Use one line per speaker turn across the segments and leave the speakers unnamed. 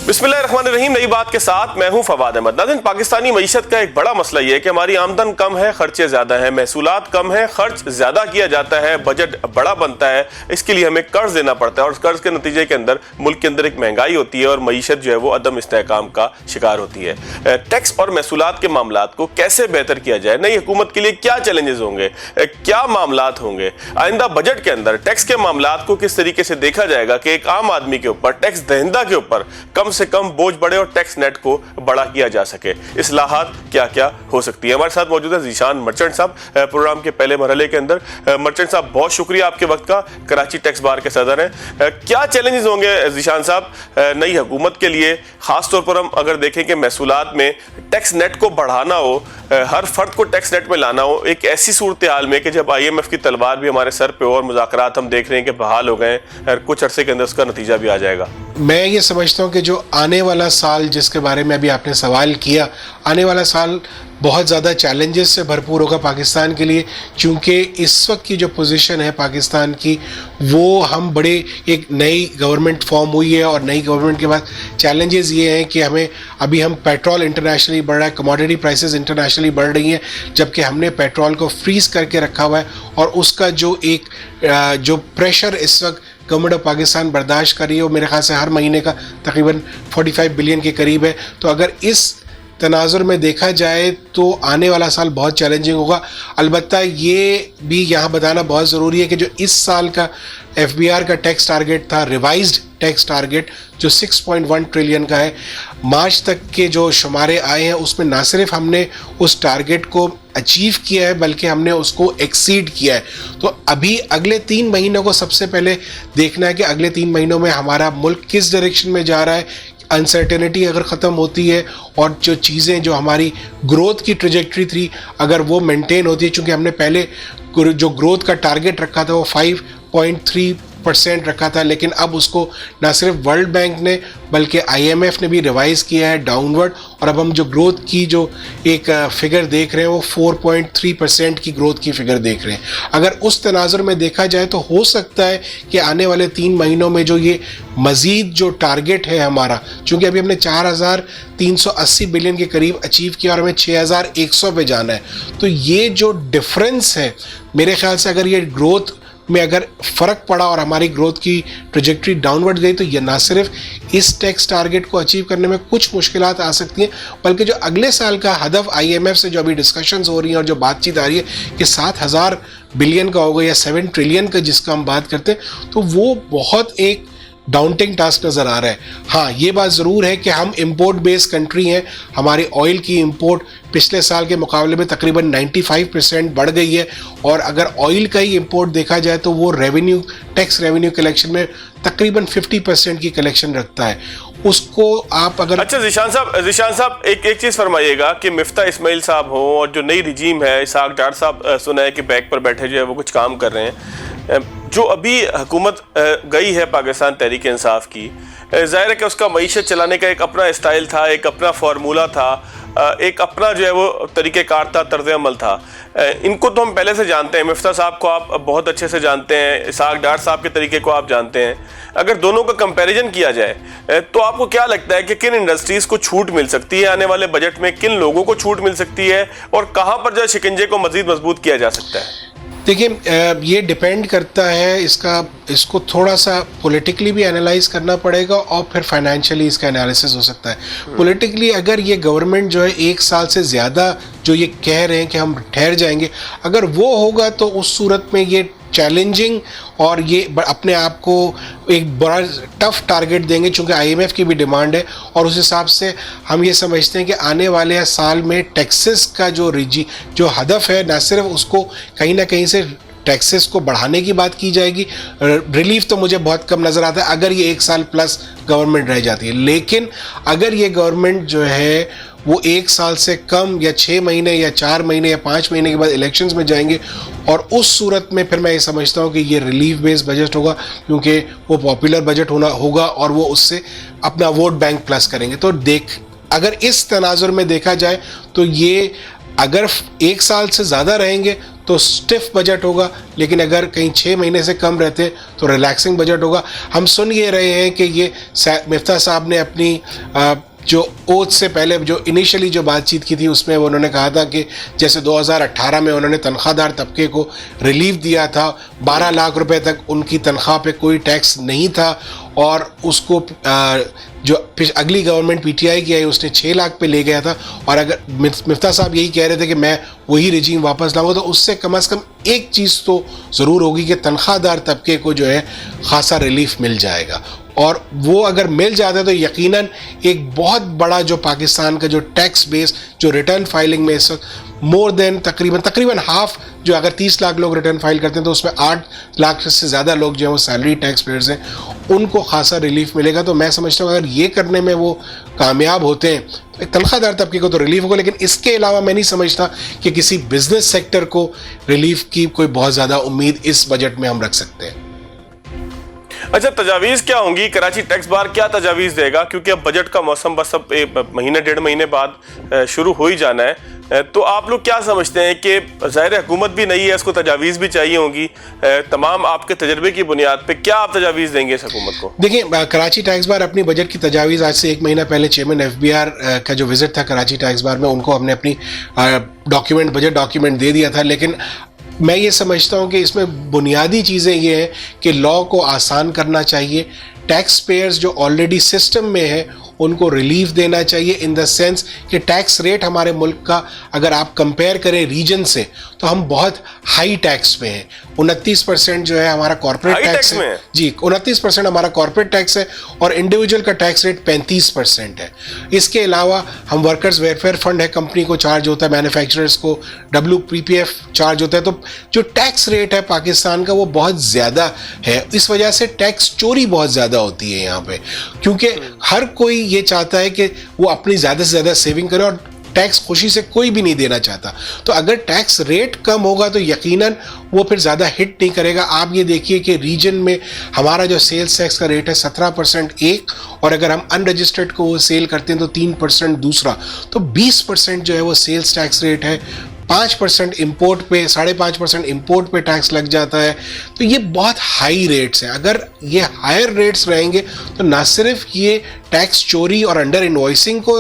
बिस्मिल्लाहिर्रहमानिर्रहीम। नई बात के साथ मैं हूं फवाद अहमद। नाज़रीन, पाकिस्तानी मईशत का एक बड़ा मसला यह है कि हमारी आमदन कम है, खर्चे ज्यादा हैं, महसूलात कम है, खर्च ज्यादा किया जाता है, बजट बड़ा बनता है। इसके लिए हमें कर्ज देना पड़ता है और कर्ज के नतीजे के अंदर मुल्क के अंदर एक महंगाई होती है और मईशत जो है वो अदम इस्तेहकाम का शिकार होती है। टैक्स और महसूलात के मामलात को कैसे बेहतर किया जाए, नई हुकूमत के लिए क्या चैलेंजेस होंगे, क्या मामलात होंगे, आइंदा बजट के अंदर टैक्स के मामलात को किस तरीके से देखा जाएगा कि एक आम आदमी के ऊपर, टैक्स दहिंदा के ऊपर कम से कम बोझ बढ़े और टैक्स नेट को बड़ा किया जा सके। इस्लाहात क्या क्या हो सकती है। हमारे साथ मौजूद है ज़ीशान मर्चेंट साहब, प्रोग्राम के पहले मरहले के अंदर। मर्चेंट साहब, बहुत शुक्रिया आपके वक्त का। कराची टैक्स बार के सदर हैं। क्या चैलेंजेस होंगे ज़ीशान साहब नई हुकूमत के लिए, खासतौर पर हम अगर देखें कि महसूलात में टैक्स नेट को बढ़ाना हो, हर फर्द को टैक्स नेट में लाना हो, एक ऐसी सूरत हाल में कि जब IMF की तलवार भी हमारे सर पे हो और मुज़ाकरात हम देख रहे हैं कि बहाल हो गए हैं, कुछ अरसे के अंदर उसका नतीजा भी आ जाएगा।
मैं ये समझता हूँ कि जो आने वाला साल, जिसके बारे में अभी आपने सवाल किया, आने वाला साल बहुत ज़्यादा चैलेंजेस से भरपूर होगा पाकिस्तान के लिए, क्योंकि इस वक्त की जो पोजीशन है पाकिस्तान की, वो हम बड़े, एक नई गवर्नमेंट फॉर्म हुई है और नई गवर्नमेंट के बाद चैलेंजेस ये हैं कि हम पेट्रोल इंटरनेशनली बढ़ रहा है, कमोडिटी प्राइसेस इंटरनेशनली बढ़ रही हैं, जबकि हमने पेट्रोल को फ्रीज करके रखा हुआ है और उसका जो प्रेशर इस वक्त गवर्नमेंट ऑफ पाकिस्तान बर्दाश्त कर रही है वो मेरे ख्याल से हर महीने का तकरीबन 45 बिलियन के करीब है। तो अगर इस तनाजुर में देखा जाए तो आने वाला साल बहुत चैलेंजिंग होगा। अलबत्ता ये भी यहाँ बताना बहुत ज़रूरी है कि जो इस साल का FBR का टैक्स टारगेट था, रिवाइज्ड टैक्स टारगेट जो 6.1 ट्रिलियन का है, मार्च तक के जो शुमारे आए हैं उसमें ना सिर्फ हमने उस टारगेट को अचीव किया है बल्कि हमने उसको एक्सीड किया है। तो अभी अगले 3 महीनों को सबसे पहले देखना है कि अगले 3 महीनों में हमारा मुल्क किस डायरेक्शन में जा रहा है। अनसर्टेनिटी अगर ख़त्म होती है और जो चीज़ें, जो हमारी ग्रोथ की ट्रेजेक्टरी थी, अगर वो मेंटेन होती है, चूँकि हमने पहले जो ग्रोथ का टारगेट रखा था वो 5.3% रखा था, लेकिन अब उसको ना सिर्फ वर्ल्ड बैंक ने बल्कि IMF ने भी रिवाइज़ किया है डाउनवर्ड, और अब हम जो ग्रोथ की जो एक फिगर देख रहे हैं वो 4.3% की ग्रोथ की फिगर देख रहे हैं। अगर उस तनाजुर में देखा जाए तो हो सकता है कि आने वाले 3 महीनों में जो ये मज़ीद जो टारगेट है हमारा, चूँकि अभी हमने 4,380 बिलियन के करीब अचीव किया और हमें 6,100 पे जाना है, तो ये जो डिफरेंस है मेरे ख्याल से अगर ये ग्रोथ में अगर फ़र्क पड़ा और हमारी ग्रोथ की ट्रेजेक्टरी डाउनवर्ड गई तो ये ना सिर्फ इस टैक्स टारगेट को अचीव करने में कुछ मुश्किलात आ सकती हैं, बल्कि जो अगले साल का हदफ IMF से जो अभी डिस्कशंस हो रही हैं और जो बातचीत आ रही है कि 7,000 बिलियन का होगा या 7 ट्रिलियन का जिसका हम बात करते हैं, तो वो बहुत एक डाउंटिंग टास्क नज़र आ रहा है। हाँ, ये बात ज़रूर है कि हम इंपोर्ट बेस्ड कंट्री हैं, हमारी ऑयल की इंपोर्ट पिछले साल के मुकाबले में तकरीबन 95% बढ़ गई है, और अगर ऑयल का ही इंपोर्ट देखा जाए तो वो टैक्स रेवेन्यू कलेक्शन में तकरीबन 50% की कलेक्शन रखता है। उसको आप अगर
अच्छा ज़ीशान साहब एक चीज़ फरमाइएगा कि मिफ्ता इस्माइल साहब हो और जो नई रिजीम है, इसाक डार साहब सुना है कि बैक पर बैठे जो है वो कुछ काम कर रहे हैं। जो अभी हुकूमत गई है पाकिस्तान तहरीक इंसाफ की, ज़ाहिर है कि उसका मईशत चलाने का एक अपना स्टाइल था, एक अपना फार्मूला था, एक अपना जो है वो तरीक़ेकार था, तर्ज अमल था। इनको तो हम पहले से जानते हैं, मिफ्ता साहब को आप बहुत अच्छे से जानते हैं, इसाक डार साहब के तरीके को आप जानते हैं। अगर दोनों का कंपैरिजन किया जाए तो आपको क्या लगता है कि किन इंडस्ट्रीज़ को छूट मिल सकती है आने वाले बजट में, किन लोगों को छूट मिल सकती है और कहाँ पर जो है शिकंजे को मज़ीद मजबूत किया जा सकता है?
देखिए, ये डिपेंड करता है, इसको थोड़ा सा पॉलिटिकली भी एनालाइज करना पड़ेगा और फिर फाइनेंशियली इसका एनालिसिस हो सकता है। पॉलिटिकली अगर ये गवर्नमेंट जो है 1 साल से ज़्यादा जो ये कह रहे हैं कि हम ठहर जाएंगे, अगर वो होगा तो उस सूरत में ये चैलेंजिंग और ये अपने आप को एक बड़ा टफ टारगेट देंगे, चूँकि IMF की भी डिमांड है, और उस हिसाब से हम ये समझते हैं कि आने वाले साल में टैक्सेस का जो हदफ है, ना सिर्फ उसको कहीं ना कहीं से टैक्सेस को बढ़ाने की बात की जाएगी। रिलीफ तो मुझे बहुत कम नज़र आता है अगर ये 1 साल प्लस गवर्नमेंट रह जाती है, लेकिन अगर ये गवर्नमेंट जो है वो 1 साल से कम या 6 महीने या 4 महीने या 5 महीने के बाद इलेक्शंस में जाएंगे, और उस सूरत में फिर मैं ये समझता हूँ कि ये रिलीफ बेस्ड बजट होगा, क्योंकि वो पॉपुलर बजट होगा और वो उससे अपना वोट बैंक प्लस करेंगे। तो अगर इस तनाजुर में देखा जाए तो ये अगर 1 साल से ज़्यादा रहेंगे तो स्टिफ बजट होगा, लेकिन अगर कहीं 6 महीने से कम रहते तो रिलैक्सिंग बजट होगा। हम सुन ये रहे हैं कि ये मिफ्ता साहब ने अपनी जो ओथ से पहले जो इनिशियली जो बातचीत की थी उसमें उन्होंने कहा था कि जैसे 2018 में उन्होंने तनख्वाहदार तबके को रिलीफ दिया था, 12 लाख रुपए तक उनकी तनख्वाह पे कोई टैक्स नहीं था, और उसको जो अगली गवर्नमेंट पीटीआई की आई उसने 6 लाख पे ले गया था। और अगर मिफ्ता साहब यही कह रहे थे कि मैं वही रिजीम वापस लाऊंगा, तो उससे कम से कम एक चीज़ तो ज़रूर होगी कि तनख्वाहदार तबके को जो है खासा रिलीफ मिल जाएगा, और वो अगर मिल जाता है तो यकीनन एक बहुत बड़ा जो पाकिस्तान का जो टैक्स बेस जो रिटर्न फाइलिंग में इस वक्त मोर देन तकरीबन हाफ, जो अगर 30 लाख लोग रिटर्न फाइल करते हैं तो उसमें 8 लाख से ज़्यादा लोग जो है वो सैलरी टैक्स पेयर्स हैं, उनको खासा रिलीफ मिलेगा। तो मैं समझता हूँ अगर ये करने में वो कामयाब होते हैं तो तनख्वाहदार तबके को तो रिलीफ होगा, लेकिन इसके अलावा मैं नहीं समझता कि किसी बिजनेस सेक्टर को रिलीफ की कोई बहुत ज़्यादा उम्मीद इस बजट में हम रख सकते हैं।
अच्छा, तजावीज़ क्या होंगी? कराची टैक्स बार क्या तजावीज़ देगा? क्योंकि अब बजट का मौसम बस अब 1-1.5 महीने बाद शुरू हो ही जाना है, तो आप लोग क्या समझते हैं कि ज़ाहिर हुकूमत भी नहीं है, इसको तजावीज़ भी चाहिए होंगी, तमाम आपके तजर्बे की बुनियाद पे क्या आप तजावीज़ देंगे इस हुकूमत को?
देखिए, कराची टैक्स बार अपनी बजट की तजावीज़ आज से 1 महीना पहले चेयरमैन FBR का जो विजिट था कराची टैक्स बार में, उनको हमने अपनी बजट डॉक्यूमेंट दे दिया था। लेकिन मैं ये समझता हूँ कि इसमें बुनियादी चीज़ें ये हैं कि लॉ को आसान करना चाहिए, टैक्स पेयर्स जो ऑलरेडी सिस्टम में है उनको रिलीफ देना चाहिए, इन द सेंस कि टैक्स रेट हमारे मुल्क का अगर आप कंपेयर करें रीजन से तो हम बहुत हाई टैक्स पे हैं। 29% जो है हमारा कॉर्पोरेट टैक्स है जी, 29% हमारा कॉर्पोरेट टैक्स है, और इंडिविजुअल का टैक्स रेट 35% है। इसके अलावा हम वर्कर्स वेलफेयर फंड है, कंपनी को चार्ज होता है, मैन्युफैक्चरर्स को WPPF चार्ज होता है। तो जो टैक्स रेट है पाकिस्तान का वो बहुत ज़्यादा है, इस वजह से टैक्स चोरी बहुत ज़्यादा होती है यहाँ पे, क्योंकि हर कोई ये चाहता है कि वो अपनी ज़्यादा से ज़्यादा सेविंग करे, और टैक्स खुशी से कोई भी नहीं देना चाहता। तो अगर टैक्स रेट कम होगा तो यकीनन वो फिर ज़्यादा हिट नहीं करेगा। आप ये देखिए कि रीजन में हमारा जो सेल्स टैक्स का रेट है 17% एक, और अगर हम अनरजिस्टर्ड को वो सेल करते हैं तो 3% दूसरा, तो 20% जो है वो सेल्स टैक्स रेट है। 5% इंपोर्ट पे, 5.5% इंपोर्ट पे टैक्स लग जाता है। तो ये बहुत हाई रेट्स हैं। अगर ये हायर रेट्स रहेंगे तो ना सिर्फ ये टैक्स चोरी और अंडर इनवॉइसिंग को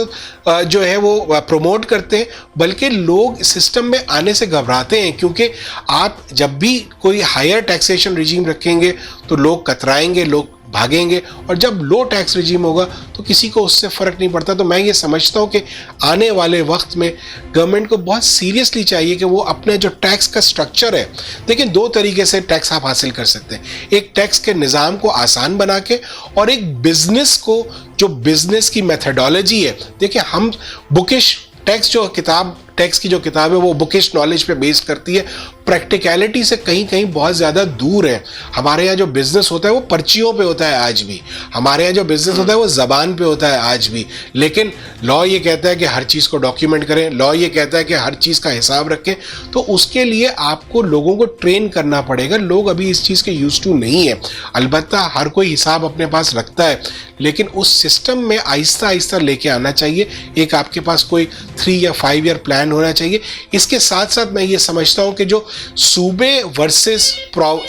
जो है वो प्रमोट करते हैं, बल्कि लोग सिस्टम में आने से घबराते हैं, क्योंकि आप जब भी कोई हायर टैक्सेशन रिजीम रखेंगे तो लोग कतराएंगे, लोग भागेंगे, और जब लो टैक्स रिजीम होगा तो किसी को उससे फ़र्क नहीं पड़ता। तो मैं ये समझता हूँ कि आने वाले वक्त में गवर्नमेंट को बहुत सीरियसली चाहिए कि वो अपने जो टैक्स का स्ट्रक्चर है, देखिए 2 तरीके से टैक्स आप हासिल कर सकते हैं, एक टैक्स के निज़ाम को आसान बना के, और एक बिजनेस को, जो बिजनेस की मेथडोलॉजी है। देखिए, हम बुकिश टैक्स की जो किताब है वो बुकिश नॉलेज पे बेस करती है, प्रैक्टिकलिटी से कहीं कहीं बहुत ज़्यादा दूर है। हमारे यहाँ जो बिजनेस होता है वो पर्चियों पे होता है आज भी, हमारे यहाँ जो बिजनेस होता है वो ज़बान पे होता है आज भी। लेकिन लॉ ये कहता है कि हर चीज़ को डॉक्यूमेंट करें, लॉ ये कहता है कि हर चीज़ का हिसाब रखें। तो उसके लिए आपको लोगों को ट्रेन करना पड़ेगा। लोग अभी इस चीज़ के यूज टू नहीं है। अलबत्ता हर कोई हिसाब अपने पास रखता है, लेकिन उस सिस्टम में आहिस्ता आहिस्ता लेके आना चाहिए। एक आपके पास कोई 3 या 5 ईयर प्लान होना चाहिए। इसके साथ साथ मैं ये समझता हूँ कि जो सूबे वर्सेस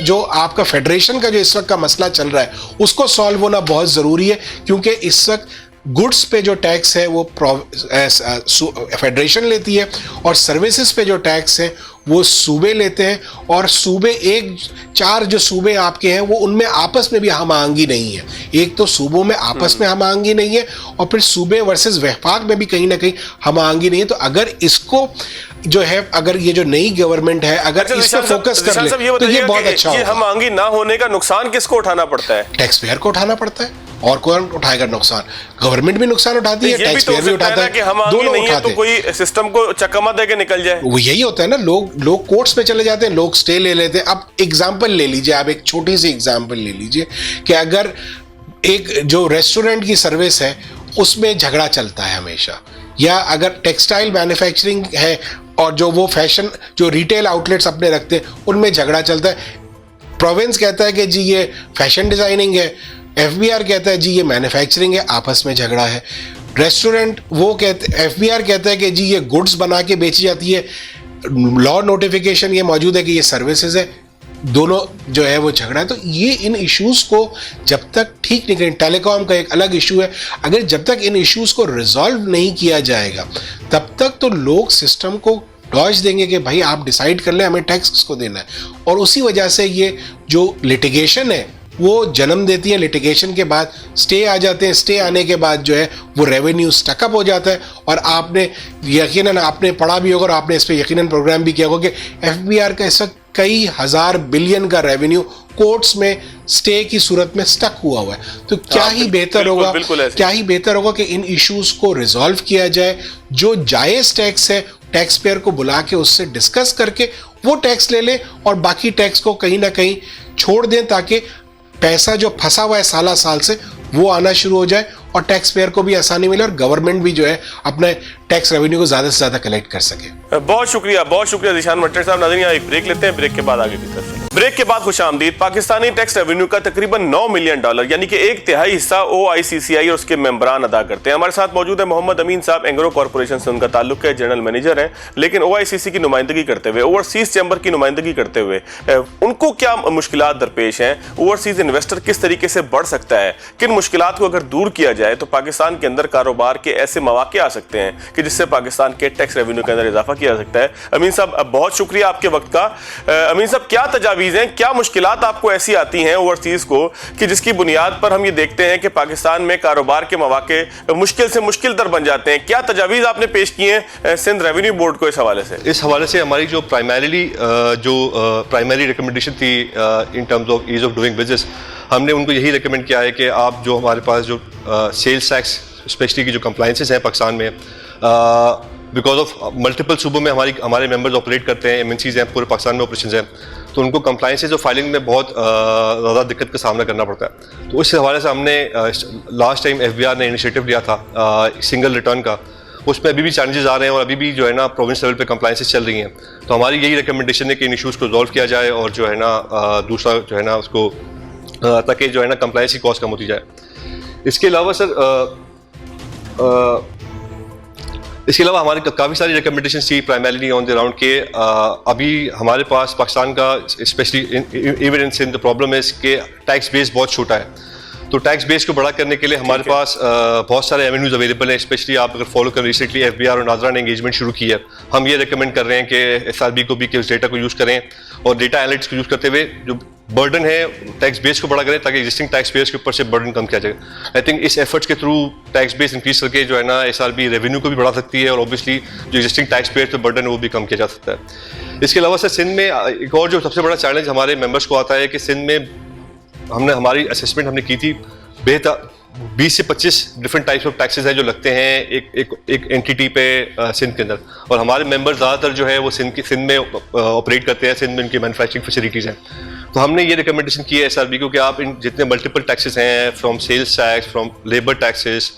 जो आपका फेडरेशन का जो इस वक्त का मसला चल रहा है उसको सॉल्व होना बहुत ज़रूरी है, क्योंकि इस वक्त गुड्स पे जो टैक्स है वो फेडरेशन लेती है, और सर्विसेज पे जो टैक्स है वो सूबे लेते हैं, और सूबे 4 जो सूबे आपके हैं वो उनमें आपस में भी हम आहंगी नहीं है। एक तो सूबों में आपस में हम आहंगी नहीं है, और फिर सूबे वर्सेस वफाक में भी कहीं ना कहीं हम आहंगी नहीं है। तो अगर इसको जो है, अगर ये जो नई गवर्नमेंट है अगर इस पर फोकस कर ले तो ये बहुत अच्छा होगा।
हम आहंगी ना होने का नुकसान किसको उठाना पड़ता है?
टैक्स पेयर को उठाना पड़ता है, और कौन उठाएगा नुकसान? गवर्नमेंट भी नुकसान उठाती है, टैक्स पेयर भी उठाता है, दोनों उठाते हैं।
तो कोई सिस्टम को चक्का दे के निकल जाए,
वो यही होता है ना। लोग कोर्ट्स में चले जाते हैं, लोग स्टे ले लेते हैं। अब एग्जाम्पल ले लीजिए, आप एक छोटी सी एग्जाम्पल ले लीजिए कि अगर एक जो रेस्टोरेंट की सर्विस है उसमें झगड़ा चलता है हमेशा, या अगर टेक्सटाइल मैन्युफैक्चरिंग है और जो वो फैशन जो रिटेल आउटलेट्स अपने रखते हैं उनमें झगड़ा चलता है। प्रोविंस कहता है कि जी ये फैशन डिज़ाइनिंग है, FBR कहता है जी ये मैन्युफैक्चरिंग है, आपस में झगड़ा है। रेस्टोरेंट वो कहते FBR कहता है कि जी ये गुड्स बना के बेची जाती है, लॉ नोटिफिकेशन ये मौजूद है कि ये सर्विसेज है, दोनों जो है वो झगड़ा है। तो ये इन इश्यूज को जब तक ठीक नहीं करें, टेलीकॉम का एक अलग इशू है, अगर जब तक इन इश्यूज को रिजॉल्व नहीं किया जाएगा तब तक तो लोग सिस्टम को डॉज देंगे कि भाई आप डिसाइड कर लें हमें टैक्स किसको देना है। और उसी वजह से ये जो लिटिगेशन है वो जन्म देती है, लिटिगेशन के बाद स्टे आ जाते हैं, स्टे आने के बाद जो है वो रेवेन्यू स्टकअप हो जाता है। और आपने यकीनन आपने पढ़ा भी होगा और आपने इस पर यकीनन प्रोग्राम भी किया होगा कि एफबीआर का इस वक्त कई हजार बिलियन का रेवेन्यू कोर्ट्स में स्टे की सूरत में स्टक हुआ है। तो क्या ही बेहतर होगा, क्या ही बेहतर होगा कि इन इश्यूज को रिजॉल्व किया जाए, जो जायज टैक्स है टैक्स पेयर को बुला के उससे डिस्कस करके वो टैक्स ले लें और बाकी टैक्स को कहीं ना कहीं छोड़ दें, ताकि पैसा जो फंसा हुआ है साल से वो आना शुरू हो जाए और टैक्स पेयर को भी आसानी मिले और गवर्नमेंट भी जो है अपने टैक्स रेवेन्यू को ज्यादा से ज्यादा कलेक्ट कर सके।
बहुत शुक्रिया जीशान मट्टर साहब। नाज़रीन, यहाँ एक ब्रेक लेते हैं, ब्रेक के बाद आगे की तरफ। ब्रेक के बाद खुशामदीद। पाकिस्तानी टैक्स रेवेन्यू का तकरीबन $9 मिलियन यानी कि 1/3 हिस्सा OICCI और उसके मेंबरान अदा करते हैं। हमारे साथ मौजूद है मोहम्मद अमीन साहब, एंग्रो कॉर्पोरेशन से उनका ताल्लुक है, जनरल मैनेजर हैं, लेकिन OICC की नुमाइंदगी करते हुए, ओवरसीज चैम्बर की नुमाइंदगी करते हुए उनको क्या मुश्किलात दरपेश हैं, ओवरसीज इन्वेस्टर किस तरीके से बढ़ सकता है, किन मुश्किलात को अगर दूर किया जाए तो पाकिस्तान के अंदर कारोबार के ऐसे मौके आ सकते हैं कि जिससे पाकिस्तान के टैक्स रेवेन्यू के अंदर इजाफा किया जा सकता है। अमीन साहब, बहुत शुक्रिया आपके वक्त का। अमीन साहब, क्या तजावीज़ हैं, क्या मुश्किलात आपको ऐसी आती हैं ओवरसीज को कि जिसकी बुनियाद पर हम ये देखते हैं कि पाकिस्तान में कारोबार के मौके मुश्किल से मुश्किल तर बन जाते हैं? क्या तजावीज़ आपने पेश की हैं सिंध रेवेन्यू बोर्ड को इस हवाले से?
इस हवाले से हमारी जो प्राइमरी रिकमेंडेशन थी in terms of ease of doing business, हमने उनको यही रिकमेंड किया है कि आप जो हमारे पास जो सेल्स टैक्स स्पेशली की जो कंप्लाइंसेस हैं पाकिस्तान में, बिकॉज ऑफ मल्टीपल सूबों में हमारे मेंबर्स ऑपरेट करते हैं, MNCs हैं, पूरे पाकिस्तान में ऑपरेशंस हैं, तो उनको कंप्लाइंसेस और फाइलिंग में बहुत ज़्यादा दिक्कत का सामना करना पड़ता है। तो इस हवाले से हमने लास्ट टाइम FBR ने इनिशिएटिव लिया था सिंगल रिटर्न का, उसमें अभी भी चैलेंजेस आ रहे हैं और अभी भी जो है ना प्रोविंस लेवल पे कंप्लाइंसेस चल रही हैं। तो हमारी यही रिकमेंडेशन है कि इन इशूज़ को रिजॉल्व किया जाए और जो है ना दूसरा जो है ना उसको ताकि जो है ना कंप्लाइंस की कॉस्ट कम होती जाए। इसके अलावा इसके अलावा हमारी काफ़ी सारी रिकमेंडेशन थी प्राइमरीली ऑन द राउंड के अभी हमारे पास पाकिस्तान का specially even in Sindh the problem है कि टैक्स बेस बहुत छोटा है। तो टैक्स बेस को बड़ा करने के लिए हमारे पास बहुत सारे एवेन्यूज अवेलेबल हैं। स्पेशली आप अगर फॉलो करें, रिसेंटली FBR और नाजरा ने एंगेजमेंट शुरू की है। हम ये रिकमेंड कर रहे हैं कि SRB को भी कि उस डेटा को यूज़ करें और डेटा एनालिटिक्स को यूज़ करते हुए जो बर्डन है टैक्स बेस को बड़ा करें ताकि एग्जिस्टिंग टैक्स पेयर्स के ऊपर से बर्डन कम किया जाए। आई थिंक इस एफर्ट्स के थ्रू टैक्स बेस इंक्रीज करके जो है ना SRB रेवेन्यू को भी बढ़ा सकती है और ऑब्वियसली जो एग्जिस्टिंग टैक्स पेयर्स पे बर्डन है वो भी कम किया जा सकता है। इसके अलावा सर सिंध में एक और जो सबसे बड़ा चैलेंज हमारे मेंबर्स को आता है कि सिंध में हमारी असेसमेंट हमने की थी, बेहतर 20 से 25 डिफरेंट टाइप्स ऑफ टैक्सेस हैं जो लगते हैं एक एंटिटी पे सिंध के अंदर, और हमारे मेंबर्स ज़्यादातर जो है वो सिंध में ऑपरेट करते हैं, सिंध में उनकी मैन्युफैक्चरिंग फैसिलिटीज़ हैं। तो हमने ये रिकमेंडेशन की है SRB को कि आप इन जितने मल्टीपल टैक्सेस हैं, from sales tax, from labour taxes,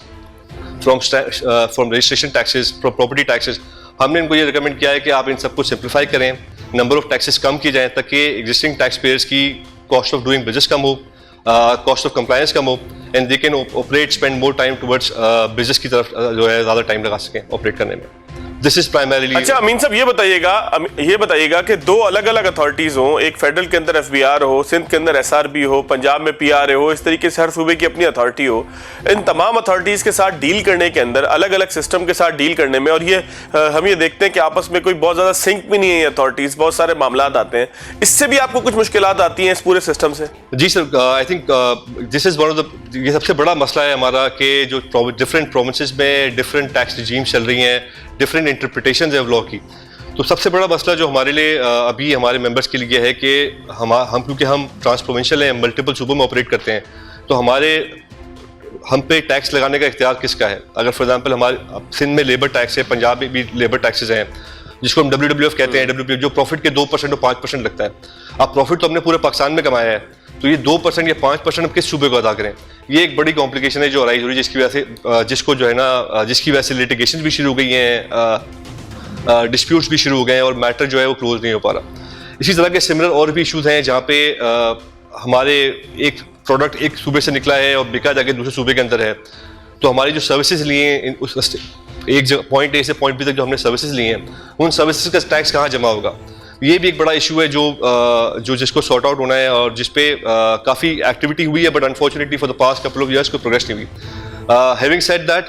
from registration taxes, from property taxes, हमने इनको ये रिकमेंड किया है कि आप इन सबको सिंप्लीफाई करें, नंबर ऑफ टैक्सेस कम किए जाएँ ताकि एग्जिस्टिंग टैक्स पेयर्स की कॉस्ट ऑफ डूइंग बिजनेस कम हो, कॉस्ट ऑफ कंप्लायंस कम हो, and they can operate spend more time towards business की तरफ जो है ज़्यादा टाइम लगा सकें ऑपरेट करने में। This is primarily.
अच्छा अमीन साहब, ये बताइएगा कि दो अलग अलग अथॉरिटीज हों, एक फेडरल के अंदर FBR हो, सिंध के अंदर SRB हो, पंजाब में PRA हो, इस तरीके से हर सूबे की अपनी अथॉरिटी हो, इन तमाम अथॉरिटीज के साथ डील करने के अंदर, अलग अलग सिस्टम के साथ डील करने में, और ये हम ये देखते हैं कि आपस में कोई बहुत ज़्यादा सिंक भी नहीं है ये अथॉरिटीज, बहुत सारे मामला आते हैं, इससे भी आपको कुछ मुश्किलात आती हैं इस पूरे सिस्टम से?
जी sir, I think this is one of the, ये सबसे बड़ा मसला है हमारा कि जो डिफरेंट प्रोविंसेस में डिफरेंट टैक्स रिजीम्स चल रही हैं, डिफरेंट इंटरप्रिटेशंस है लॉ की। तो सबसे बड़ा मसला जो हमारे लिए अभी हमारे मेंबर्स के लिए है कि हम क्योंकि हम ट्रांस प्रोविंशियल हैं, मल्टीपल सूबों में ऑपरेट करते हैं, तो हम पे टैक्स लगाने का इख्तियार किसका है। अगर फॉर एग्जांपल हमारे सिंध में लेबर टैक्स है, पंजाब में भी लेबर टैक्सेस हैं जिसको हम WWF कहते हैं, WWF जो प्रॉफिट के 2% और 5% लगता है। अब प्रॉफिट तो हमने पूरे पाकिस्तान में कमाया है, तो ये 2% या 5% हम किस सूबे को अदा करें, ये एक बड़ी कॉम्प्लिकेशन है जो अराइज हो रही है, जिसकी वजह से जिसको जो है ना जिसकी वजह से लिटिगेशन भी शुरू हो गई हैं, डिस्प्यूट्स भी शुरू हो गए हैं और मैटर जो है वो क्लोज नहीं हो पा रहा। इसी तरह के सिमिलर और भी इशूज़ हैं जहाँ पे हमारे एक प्रोडक्ट एक सूबे से निकला है और बिका जाके दूसरे सूबे के अंदर है, तो हमारी जो सर्विसेज लिए हैं एक पॉइंट ए से पॉइंट बी तक जो हमने सर्विसेज लिए हैं, उन सर्विसेज का टैक्स कहाँ जमा होगा, ये भी एक बड़ा इशू है जो जिसको सॉर्ट आउट होना है और जिसपे काफ़ी एक्टिविटी हुई है, but unfortunately for the past couple of years कोई प्रोग्रेस नहीं हुई। Having said that,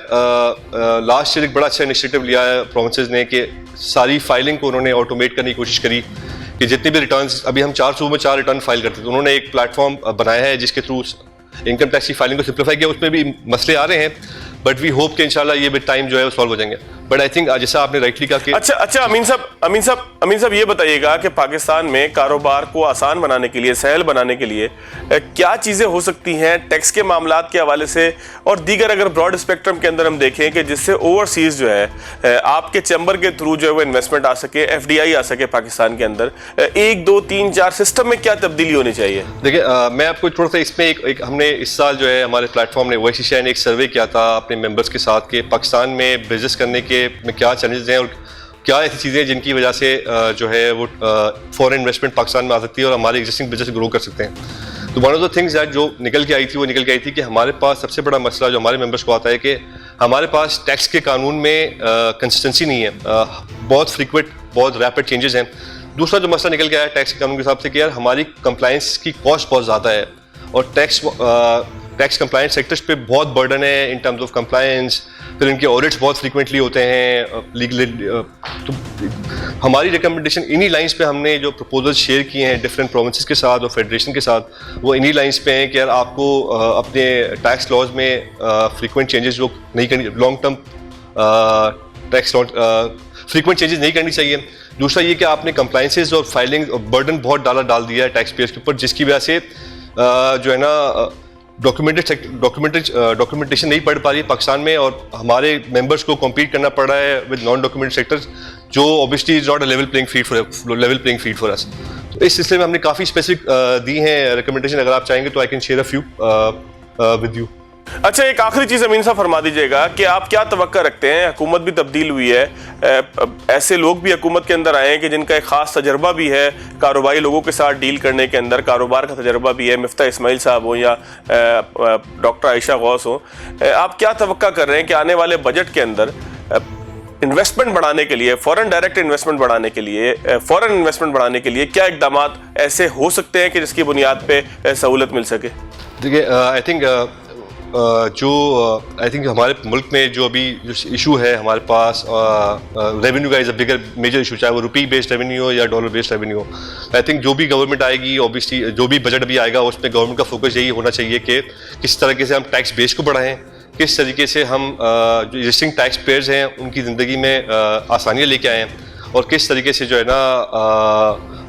last year एक बड़ा अच्छा इनिशिएटिव लिया है प्रोविंसेस ने कि सारी फाइलिंग को उन्होंने ऑटोमेट करने की कोशिश करी कि जितने भी रिटर्न्स, अभी हम 4 सूबों में 4 रिटर्न फाइल करते थे, तो उन्होंने एक प्लेटफॉर्म बनाया है जिसके थ्रू इनकम टैक्स की फाइलिंग को सिंप्लीफाई किया। उसमें भी मसले आ रहे हैं, बट वी होप कि इंशाल्लाह ये विद टाइम जो है वो सॉल्व हो जाएंगे। बट आई थिंक जैसा आपने राइटली कहा कि
अच्छा अमीन साहब ये बताइएगा कि पाकिस्तान में कारोबार को आसान बनाने के लिए, सहल बनाने के लिए क्या चीजें हो सकती हैं टैक्स के मामलात के हवाले से और दीगर, अगर ब्रॉड स्पेक्ट्रम के अंदर हम देखें कि जिससे ओवरसीज जो है आपके चैम्बर के थ्रू जो है वो इन्वेस्टमेंट आ सके, FDI आ सके पाकिस्तान के अंदर, 1 2 3 4 सिस्टम में क्या तब्दीली होनी चाहिए?
देखिए, मैं आपको थोड़ा सा इसमें एक हमने इस साल जो है हमारे प्लेटफॉर्म ने OICCI ने एक सर्वे किया था अपने मेंबर्स के साथ कि पाकिस्तान में बिजनेस करने के में क्या चैलेंजेस हैं और क्या ऐसी चीज़ें हैं जिनकी वजह से जो है वो फॉरेन इन्वेस्टमेंट पाकिस्तान में आ सकती है और हमारे एग्जिस्टिंग बिजनेस ग्रो कर सकते हैं। तो one of the things that जो निकल के आई थी कि हमारे पास सबसे बड़ा मसला जो हमारे मेंबर्स को आता है कि हमारे पास टैक्स के कानून में कंसिस्टेंसी नहीं है, बहुत फ्रीक्वेंट, बहुत रैपिड चेंजेस हैं। दूसरा जो मसला निकल के आया टैक्स के कानून के हिसाब से कि यार हमारी कंप्लायंस की कॉस्ट बहुत ज़्यादा है और टैक्स कंप्लायंस सेक्टर्स पे बहुत बर्डन है इन टर्म्स ऑफ कंप्लायंस, फिर इनके ऑडिट्स बहुत फ्रीक्वेंटली होते हैं लीगल। तो हमारी रिकमेंडेशन इन्हीं लाइंस पे हमने जो प्रपोजल शेयर किए हैं डिफरेंट प्रोविंसेस के साथ और फेडरेशन के साथ, वो इन्हीं लाइंस पे हैं कि यार आपको अपने टैक्स लॉज में फ्रीक्वेंट चेंजेस जो नहीं करनी, long term tax frequent changes नहीं करनी चाहिए। दूसरा ये कि आपने कंप्लायंसेस और फाइलिंग बर्डन बहुत डाल दिया है टैक्स पेयर्स के ऊपर, जिसकी वजह से जो है ना डॉक्यूमेंटेशन नहीं पढ़ पा रही है पाकिस्तान में और हमारे मेंबर्स को कम्पीट करना पड़ रहा है विद नॉन डॉक्यूमेंटेड सेक्टर्स, जो obviously is not a level playing field for us. तो इस सिलसिले में हमने काफ़ी स्पेसिफिक दी हैं रिकमेंडेशन, अगर आप चाहेंगे तो I can share a few with you.
अच्छा, एक आखिरी चीज अमीन साहब फरमा दीजिएगा कि आप क्या तवक्का रखते हैं, हुकूमत भी तब्दील हुई है, ऐसे लोग भी हुकूमत के अंदर आए हैं कि जिनका एक खास तजर्बा भी है कारोबारी लोगों के साथ डील करने के अंदर, कारोबार का तजर्बा भी है, मिफ्ता इस्माइल साहब हो या डॉक्टर आयशा गौस हो, आप क्या तवक्का कर रहे हैं कि आने वाले बजट के अंदर इन्वेस्टमेंट बढ़ाने के लिए, फॉरेन डायरेक्ट इन्वेस्टमेंट बढ़ाने के लिए, फॉरेन इन्वेस्टमेंट बढ़ाने के लिए क्या इकदाम ऐसे हो सकते हैं कि जिसकी बुनियाद पे सहूलत मिल सके?
देखिए, आई थिंक हमारे मुल्क में जो अभी जो इशू है हमारे पास रेवेन्यू का is a bigger major issue, चाहे वो रुपी बेस्ड रेवेन्यू हो या डॉलर बेस्ड रेवेन्यू हो। आई थिंक जो भी गवर्नमेंट आएगी, ऑब्वियसली जो भी बजट अभी आएगा उसमें गवर्नमेंट का फोकस यही होना चाहिए कि किस तरीके से हम टैक्स बेस को बढ़ाएं, किस तरीके से हम जो एग्जिस्टिंग टैक्स पेयर्स हैं उनकी ज़िंदगी में आसानियाँ लेके आएँ और किस तरीके से जो है ना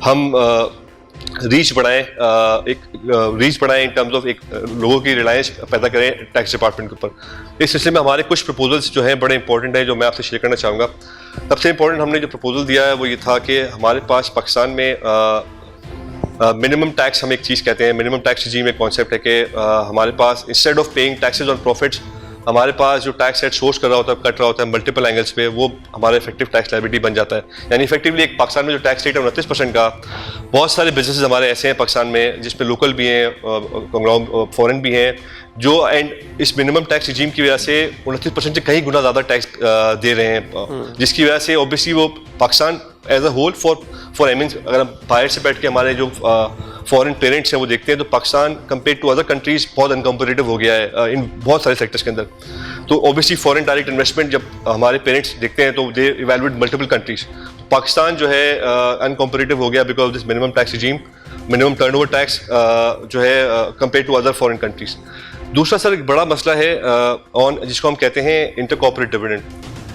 हम रीच बढ़ाएं, रीच बढ़ाएं इन टर्म्स ऑफ एक लोगों की रिलायंस पैदा करें टैक्स डिपार्टमेंट के ऊपर। इस सिलसिले में हमारे कुछ प्रपोजल्स जो हैं बड़े इंपॉर्टेंट हैं जो मैं आपसे शेयर करना चाहूँगा। सबसे इंपॉर्टेंट हमने जो प्रपोजल दिया है वो ये था कि हमारे पास पाकिस्तान में मिनिमम टैक्स, हम एक चीज़ कहते हैं मिनिमम टैक्स रिजीम, एक कॉन्सेप्ट है कि हमारे पास instead of paying taxes on profits, हमारे पास जो टैक्स रेट सोर्स कर रहा होता है, कट रहा होता है मल्टीपल एंगल्स पे, वो हमारा इफेक्टिव टैक्स लायबिलिटी बन जाता है। यानी इफेक्टिवली एक पाकिस्तान में जो टैक्स रेट है 29% का, बहुत सारे बिजनेसेस हमारे ऐसे हैं पाकिस्तान में जिसमें लोकल भी हैं, फॉरेन भी हैं, जो एंड इस मिनिमम टैक्स रिजीम की वजह से 29% से कहीं गुना ज़्यादा टैक्स दे रहे हैं, जिसकी वजह से ऑब्वियसली वो Pakistan as a whole for means अगर हम बाहर से बैठ के हमारे जो फॉरेन पेरेंट्स हैं वो देखते हैं तो Pakistan compare to other countries बहुत अनकम्पेरेटिव हो गया है इन बहुत सारे सेक्टर्स के अंदर। तो ऑब्वियसली फॉरेन डायरेक्ट इन्वेस्टमेंट जब हमारे पेरेंट्स देखते हैं तो they evaluate multiple countries. Pakistan जो है अनकम्पेरेटिव हो गया because of this minimum tax regime, minimum turnover tax जो है compare to other foreign countries. दूसरा सर एक बड़ा मसला है ऑन जिसको हम कहते हैं inter corporate dividend.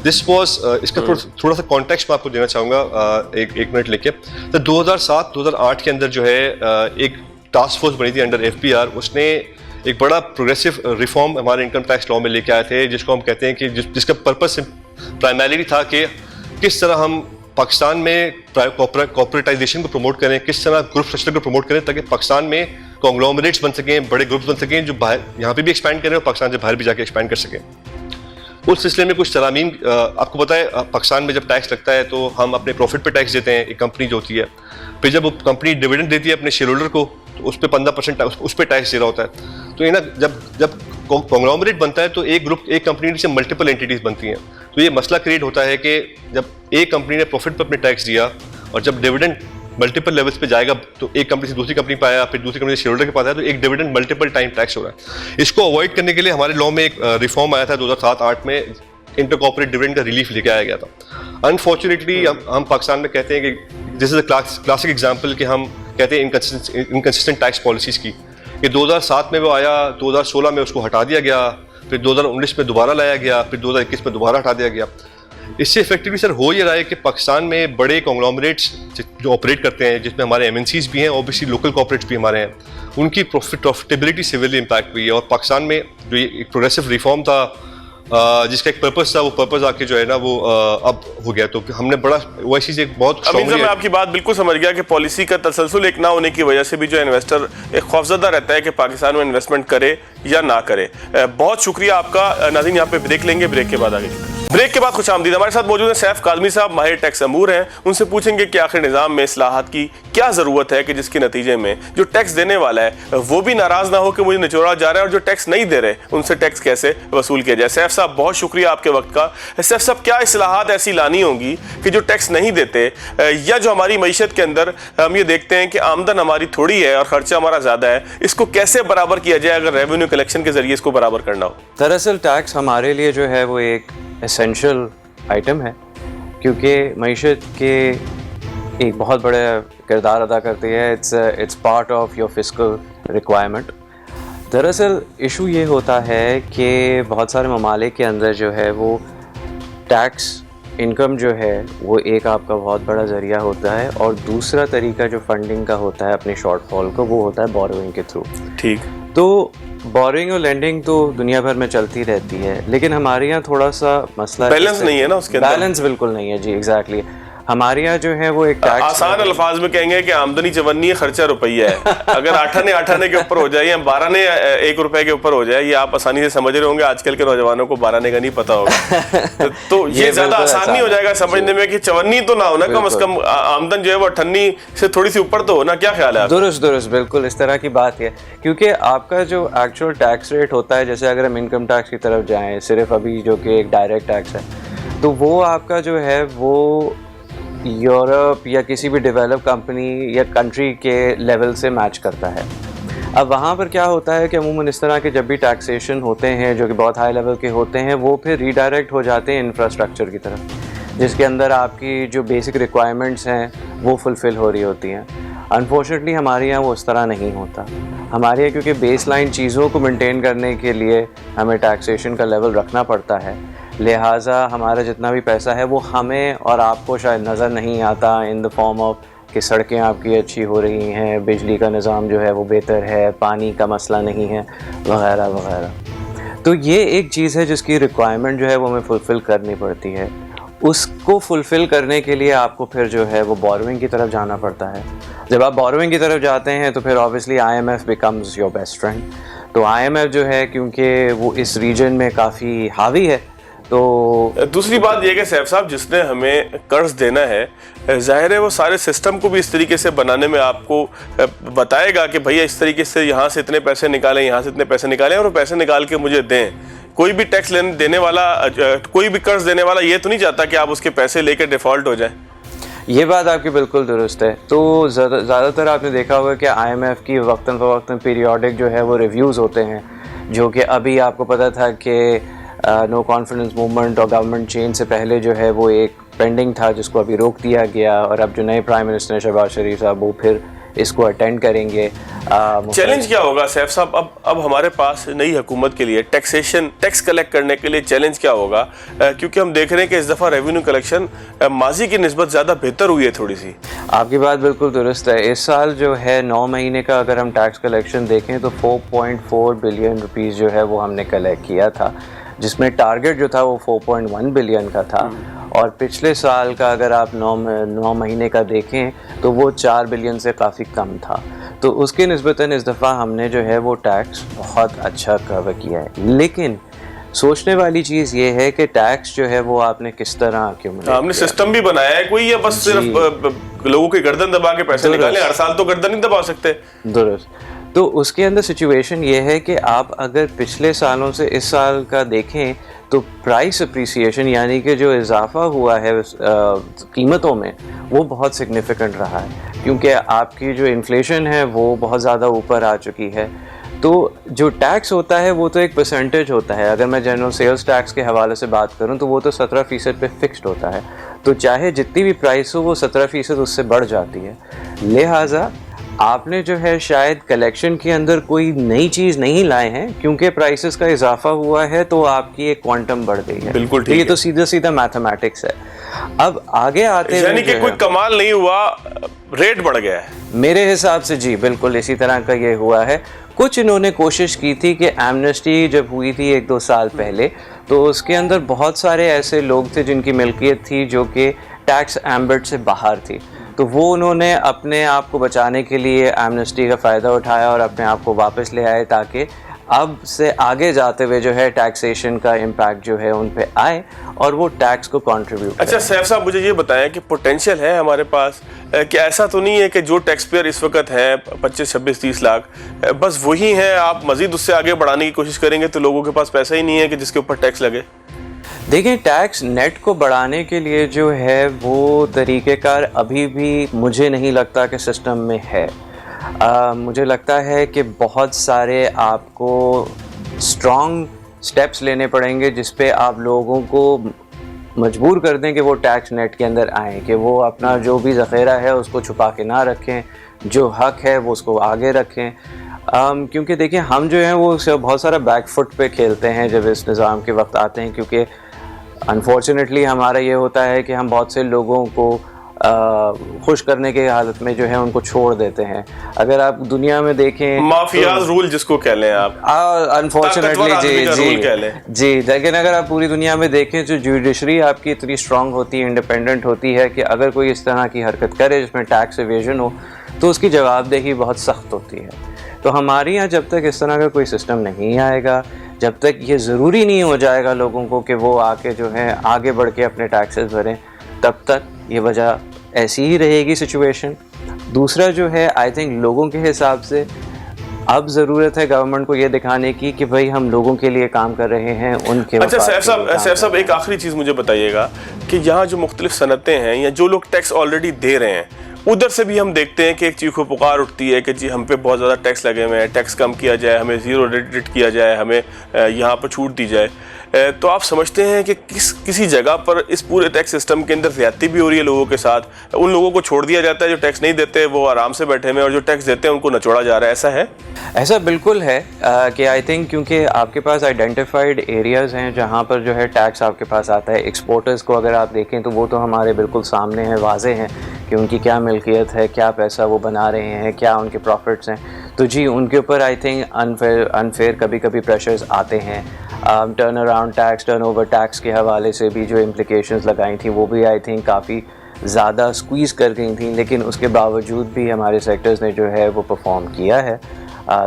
This was इसका थोड़ा सा कॉन्टेक्स्ट मैं आपको देना चाहूँगा एक मिनट लेके। तो 2007-2008 के अंदर जो है एक टास्क फोर्स बनी थी अंडर FPR, उसने एक बड़ा प्रोग्रेसिव रिफॉर्म हमारे इनकम टैक्स लॉ में लेके आए थे जिसको हम कहते हैं कि जिसका पर्पस प्राइमरीली था कि किस तरह हम पाकिस्तान में कॉर्पोरेटाइजेशन को प्रमोट करें, किस तरह ग्रुप स्ट्रक्चर को प्रमोट करें ताकि पाकिस्तान में कॉन्ग्लोमरेट्स बन सकें, बड़े ग्रुप्स बन सकें जो बाहर यहाँ पे भी एक्सपैंड करें और पाकिस्तान से बाहर भी जाके एक्सपैंड कर सकें। उस सिलसिले में कुछ तरामीम, आपको पता है पाकिस्तान में जब टैक्स लगता है तो हम अपने प्रॉफिट पे टैक्स देते हैं, एक कंपनी जो होती है, फिर जब वो कंपनी डिविडेंड देती है अपने शेयर होल्डर को तो उस पर 15% उस पर टैक्स दे रहा होता है। तो ये ना जब कॉन्ग्लोमरेट बनता है तो एक कंपनी से मल्टीपल एंटिटीज बनती हैं, तो ये मसला क्रिएट होता है कि जब एक कंपनी ने प्रॉफिट पर अपने टैक्स दिया और जब डिविडेंड मल्टीपल लेवल्स पे जाएगा तो एक कंपनी से दूसरी कंपनी पे आया, फिर दूसरी कंपनी से शेयर होल्डर के पास आया, तो एक डिविडेंड मल्टीपल टाइम टैक्स हो रहा है। इसको अवॉइड करने के लिए हमारे लॉ में एक रिफॉर्म आया था 2007-8 में, इंटर कॉर्पोरेट डिविडेंड का रिलीफ लेके आया गया था। अनफॉर्चुनेटली हम पाकिस्तान में कहते हैं कि this is a classic example कि हम कहते हैं इनकंसिस्टेंट टैक्स पॉलिसीज की। ये 2007 में वो आया, 2016 में उसको हटा दिया गया, फिर 2019 में दोबारा लाया गया, फिर 2021 में दोबारा हटा दिया गया। इससे इफेक्टिवली सर हो ये रहा है कि पाकिस्तान में बड़े कॉन्ग्लोमरेट्स जो ऑपरेट करते हैं, जिसमें हमारे एमएनसीज भी हैं, ऑब्वियसली लोकल कॉर्पोरेट्स भी हमारे हैं, उनकी प्रॉफिटेबिलिटी सिवियरली इम्पैक्ट हुई है। और पाकिस्तान में जो ये एक प्रोग्रेसिव रिफॉर्म था जिसका एक पर्पस था, वो पर्पस आके जो है ना वो अब हो गया। तो हमने बड़ा वैसी एक बहुत
मैं आपकी बात बिल्कुल समझ गया कि पॉलिसी का तसलसल एक ना होने की वजह से भी जो इन्वेस्टर एक खौफजदा रहता है कि पाकिस्तान में इन्वेस्टमेंट करे या ना करे। बहुत शुक्रिया आपका। नाज़रीन, यहाँ पे ब्रेक लेंगे, ब्रेक के बाद आगे। ब्रेक के बाद खुशामदीद। हमारे साथ मौजूद है सैफ काज़मी साहब, माहिर टैक्स अमूर हैं। उनसे पूछेंगे कि आखिर निज़ाम में इस्लाहात की क्या ज़रूरत है कि जिसके नतीजे में जो टैक्स देने वाला है वो भी नाराज़ ना हो कि मुझे निचोड़ा जा रहा है, और जो टैक्स नहीं दे रहे उनसे टैक्स कैसे वसूल किया जाए। सैफ साहब, बहुत शुक्रिया आपके वक्त का। सैफ साहब, क्या इस्लाहात ऐसी लानी होंगी कि जो टैक्स नहीं देते, या जो हमारी मईशत के अंदर हम ये देखते हैं कि आमदन हमारी थोड़ी है और खर्चा हमारा ज़्यादा है, इसको कैसे बराबर किया जाए अगर रेवेन्यू कलेक्शन के जरिए इसको बराबर करना हो?
दरअसल टैक्स हमारे लिए जो है वो एक एसेंशियल आइटम है, क्योंकि मईशत के एक बहुत बड़ा किरदार अदा करती है। It's part of your fiscal requirement. दरअसल इशू ये होता है कि बहुत सारे ममालिक के अंदर जो है वो टैक्स इनकम जो है वो एक आपका बहुत बड़ा ज़रिया होता है, और दूसरा तरीका जो फंडिंग का होता है अपने शॉर्टफॉल को, वो होता है बोरोइंग के थ्रू।
ठीक।
तो बोरिंग और लेंडिंग तो दुनिया भर में चलती रहती है, लेकिन हमारे यहाँ थोड़ा सा मसला
बैलेंस नहीं है ना उसके अंदर।
बैलेंस बिल्कुल नहीं है जी, एग्जैक्टली। हमारे यहाँ जो है वो एक टैक्स,
आसान अल्फाज में कहेंगे कि आमदनी 54 है, खर्चा रुपया है। अगर 8 के ऊपर हो जाए या 12 1 रुपए के ऊपर हो जाए, ये आप आसानी से समझ रहे होंगे। आजकल के नौजवानों को 12 का नहीं पता होगा। तो ये ज्यादा आसान नहीं हो जाएगा समझने में कि 54 तो ना हो ना, कम से कम आमदन जो है वो 58 से थोड़ी सी ऊपर तो हो ना। क्या ख्याल है?
दुरुस्त बिल्कुल इस तरह की बात है, क्योंकि आपका जो एक्चुअल टैक्स रेट होता है, जैसे अगर हम इनकम टैक्स की तरफ जाएं सिर्फ अभी, जो कि एक डायरेक्ट टैक्स है, तो वो आपका जो है वो यूरोप या किसी भी डेवलप कंपनी या कंट्री के लेवल से मैच करता है। अब वहाँ पर क्या होता है कि अमूमन इस तरह के जब भी टैक्सेशन होते हैं जो कि बहुत हाई लेवल के होते हैं, वो फिर रीडायरेक्ट हो जाते हैं इंफ्रास्ट्रक्चर की तरफ, जिसके अंदर आपकी जो बेसिक रिक्वायरमेंट्स हैं वो फुलफ़िल हो रही होती हैं। अनफॉर्चुनेटली हमारे यहाँ वो इस तरह नहीं होता। हमारे यहाँ क्योंकि बेस लाइन चीज़ों को मेंटेन करने के लिए हमें टैक्सेशन का लेवल रखना पड़ता है, लिहाजा हमारा जितना भी पैसा है वो हमें और आपको शायद नज़र नहीं आता इन द फॉर्म ऑफ कि सड़कें आपकी अच्छी हो रही हैं, बिजली का निज़ाम जो है वो बेहतर है, पानी का मसला नहीं है, वगैरह वगैरह। तो ये एक चीज़ है जिसकी रिक्वायरमेंट जो है वो हमें फुलफ़िल करनी पड़ती है। उसको फुलफ़िल करने के लिए आपको फिर जो है वो बोरोइंग की तरफ जाना पड़ता है। जब आप बोरोइंग की तरफ जाते हैं तो फिर obviously IMF becomes your best friend. तो IMF जो है क्योंकि वो इस रीजन में काफ़ी हावी है, तो
दूसरी बात यह कि सैफ साहब, जिसने हमें कर्ज देना है, जाहिर है वो सारे सिस्टम को भी इस तरीके से बनाने में आपको बताएगा कि भैया इस तरीके से यहाँ से इतने पैसे निकालें, यहाँ से इतने पैसे निकालें, और वो पैसे निकाल के मुझे दें। कोई भी टैक्स देने वाला, कोई भी कर्ज देने वाला ये तो नहीं चाहता कि आप उसके पैसे लेकर डिफॉल्ट हो जाए।
ये बात आपकी बिल्कुल दुरुस्त है। तो ज़्यादातर आपने देखा होगा कि IMF की वक्तन फ़वक्तन पीरियोडिक जो है वो रिव्यूज़ होते हैं, जो कि अभी आपको पता था कि नो कॉन्फिडेंस मूवमेंट और गवर्नमेंट चेंज से पहले जो है वो एक पेंडिंग था जिसको अभी रोक दिया गया, और अब जो नए प्राइम मिनिस्टर शहबाज शरीफ साहब वो फिर इसको अटेंड करेंगे।
चैलेंज क्या होगा सैफ साहब अब हमारे पास नई हुकूमत के लिए टैक्स कलेक्ट करने के लिए चैलेंज क्या होगा? क्योंकि हम देख रहे हैं कि इस दफ़ा रेवेन्यू कलेक्शन माजी की निस्बत ज़्यादा बेहतर हुई है थोड़ी सी।
आपकी बात बिल्कुल दुरुस्त है। इस साल जो है 9 महीने का अगर हम टैक्स कलेक्शन देखें तो 4.4 बिलियन रुपीज़ जो है वो हमने कलेक्ट किया था, जिसमें टारगेट जो था वो 4.1 बिलियन का था, और पिछले साल का अगर आप 9 महीने का देखें तो वो 4 बिलियन से काफ़ी कम था। तो उसके निस्बतन इस दफ़ा हमने जो है वो टैक्स बहुत अच्छा कवर किया है। लेकिन सोचने वाली चीज़ ये है कि टैक्स जो है वो आपने किस तरह क्यों
हमने सिस्टम भी बनाया है कोई, या बस सिर्फ लोगों की गर्दन दबा के पैसे निकालें? हर साल तो गर्दन नहीं दबा सकते।
दुरुस्त। तो उसके अंदर सिचुएशन ये है कि आप अगर पिछले सालों से इस साल का देखें तो प्राइस अप्रिसिएशन यानी कि जो इजाफा हुआ है कीमतों में वो बहुत सिग्निफिकेंट रहा है, क्योंकि आपकी जो इन्फ्लेशन है वो बहुत ज़्यादा ऊपर आ चुकी है। तो जो टैक्स होता है वो तो एक परसेंटेज होता है। अगर मैं जनरल सेल्स टैक्स के हवाले से बात करूं तो वो तो 17% पे फिक्स्ड होता है, तो चाहे जितनी भी प्राइस हो वो 17% उससे बढ़ जाती है। लिहाजा आपने जो है शायद कलेक्शन के अंदर कोई नई चीज़ नहीं लाए हैं, क्योंकि प्राइसेस का इजाफा हुआ है तो आपकी एक क्वांटम बढ़ गई है।
बिल्कुल
तो
ठीक
ये
है।
तो सीधा सीधा मैथमेटिक्स है। अब आगे आते हुए
यानी कि
जो
कोई
है,
कमाल नहीं हुआ, रेट बढ़ गया है।
मेरे हिसाब से जी बिल्कुल इसी तरह का ये हुआ है। कुछ इन्होंने कोशिश की थी कि एमनेस्टी जब हुई थी 1-2 साल पहले, तो उसके अंदर बहुत सारे ऐसे लोग थे जिनकी मिल्कियत थी जो कि टैक्स एम्बेट से बाहर थी, तो वो उन्होंने अपने आप को बचाने के लिए एमनेस्टी का फ़ायदा उठाया और अपने आप को वापस ले आए, ताकि अब से आगे जाते हुए जो है टैक्सेशन का इम्पैक्ट जो है उन पे आए और वो टैक्स को कंट्रीब्यूट।
अच्छा सैफ साहब, मुझे ये बताएं कि पोटेंशियल है हमारे पास, कि ऐसा तो नहीं है कि जो टैक्स पेयर इस वक्त हैं 25, 26, 30 लाख बस वही हैं, आप मजीद उससे आगे बढ़ाने की कोशिश करेंगे तो लोगों के पास पैसा ही नहीं है कि जिसके ऊपर टैक्स लगे?
देखिए, टैक्स नेट को बढ़ाने के लिए जो है वो तरीक़ेकार अभी भी मुझे नहीं लगता कि सिस्टम में है। मुझे लगता है कि बहुत सारे आपको स्ट्रॉन्ग स्टेप्स लेने पड़ेंगे जिस पे आप लोगों को मजबूर कर दें कि वो टैक्स नेट के अंदर आएँ, कि वो अपना जो भी ज़ख़ीरा है उसको छुपा के ना रखें, जो हक है वो उसको आगे रखें। क्योंकि देखिए, हम जो हैं वो बहुत सारा बैक फुट पे खेलते हैं जब इस निज़ाम के वक्त आते हैं, क्योंकि अनफॉर्चुनेटली हमारा ये होता है कि हम बहुत से लोगों को खुश करने के हालत में जो है उनको छोड़ देते हैं। अगर आप दुनिया में देखें,
माफियाज रूल जिसको कह लें आप,
अनफॉर्चुनेटली
जी
जी, लेकिन अगर आप पूरी दुनिया में देखें तो जुडिशरी आपकी इतनी स्ट्रांग होती है, इंडिपेंडेंट होती है कि अगर कोई इस तरह की हरकत करे जिसमें टैक्स एवेजन हो तो उसकी जवाबदेही बहुत सख्त होती है। तो हमारे यहाँ जब तक इस तरह का कोई सिस्टम नहीं आएगा, जब तक ये ज़रूरी नहीं हो जाएगा लोगों को कि वो आके जो है आगे बढ़ के अपने टैक्सेस भरें, तब तक ये वजह ऐसी ही रहेगी सिचुएशन। दूसरा जो है, आई थिंक लोगों के हिसाब से अब ज़रूरत है गवर्नमेंट को ये दिखाने की कि भाई हम लोगों के लिए काम कर रहे हैं, उनके।
अच्छा सैफ साहब, एक आखिरी चीज़ मुझे बताइएगा कि यहाँ जो मुख्तलिफ सनतें हैं या जो लोग टैक्स ऑलरेडी दे रहे हैं, उधर से भी हम देखते हैं कि एक चीखो पुकार उठती है कि जी हम पे बहुत ज़्यादा टैक्स लगे हुए हैं, टैक्स कम किया जाए, हमें ज़ीरो रेट किया जाए, हमें यहाँ पर छूट दी जाए। तो आप समझते हैं कि किसी जगह पर इस पूरे टैक्स सिस्टम के अंदर ज़्यादती भी हो रही है लोगों के साथ? उन लोगों को छोड़ दिया जाता है जो टैक्स नहीं देते, वो आराम से बैठे हुए हैं, और जो टैक्स देते हैं उनको नचोड़ा जा रहा है, ऐसा है?
ऐसा बिल्कुल है कि आई थिंक क्योंकि आपके पास आइडेंटिफाइड एरियाज़ हैं जहाँ पर जो है टैक्स आपके पास आता है। एक्सपोर्टर्स को अगर आप देखें तो वो तो हमारे बिल्कुल सामने हैं, वाज़े हैं कि उनकी क्या मिल्कियत है, क्या पैसा वो बना रहे हैं, क्या उनके प्रॉफिट्स हैं। तो जी, उनके ऊपर आई थिंक अनफेयर कभी कभी प्रेशर्स आते हैं। Turn around tax, turn over tax के हवाले से भी जो इम्प्लिकेशंस लगाई थी वो भी आई थिंक काफ़ी ज़्यादा स्क्वीज़ कर गई थी, लेकिन उसके बावजूद भी हमारे सेक्टर्स ने जो है वो परफॉर्म किया है।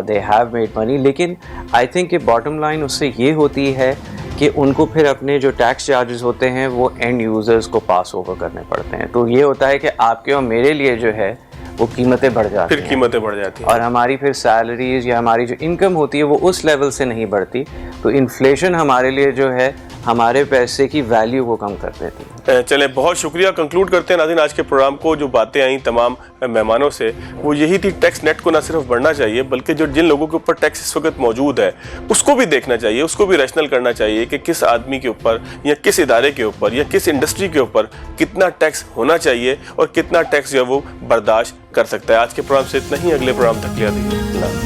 They have made money. लेकिन आई थिंक कि बॉटम लाइन उससे ये होती है कि उनको फिर अपने जो टैक्स चार्जेस होते हैं वो एंड यूज़र्स को पास ओवर करने पड़ते हैं। तो ये होता है कि आपके और मेरे लिए जो है वो कीमतें बढ़ जाती हैं,
फिर कीमतें बढ़ जाती हैं,
और हमारी फिर सैलरीज या हमारी जो इनकम होती है वो उस लेवल से नहीं बढ़ती। तो इन्फ्लेशन हमारे लिए जो है हमारे पैसे की वैल्यू को कम कर देती है।
चलें, बहुत शुक्रिया। कंक्लूड करते हैं नाज़रीन आज के प्रोग्राम को। जो बातें आई तमाम मेहमानों से वो यही थी, टैक्स नेट को ना सिर्फ बढ़ना चाहिए बल्कि जो जिन लोगों के ऊपर टैक्स इस वक्त मौजूद है उसको भी देखना चाहिए, उसको भी रैशनल करना चाहिए कि किस आदमी के ऊपर या किस इदारे के ऊपर या किस इंडस्ट्री के ऊपर कितना टैक्स होना चाहिए और कितना टैक्स जो है वो बर्दाश्त कर सकता है। आज के प्रोग्राम से इतना ही, अगले प्रोग्राम तक लिया दीजिए।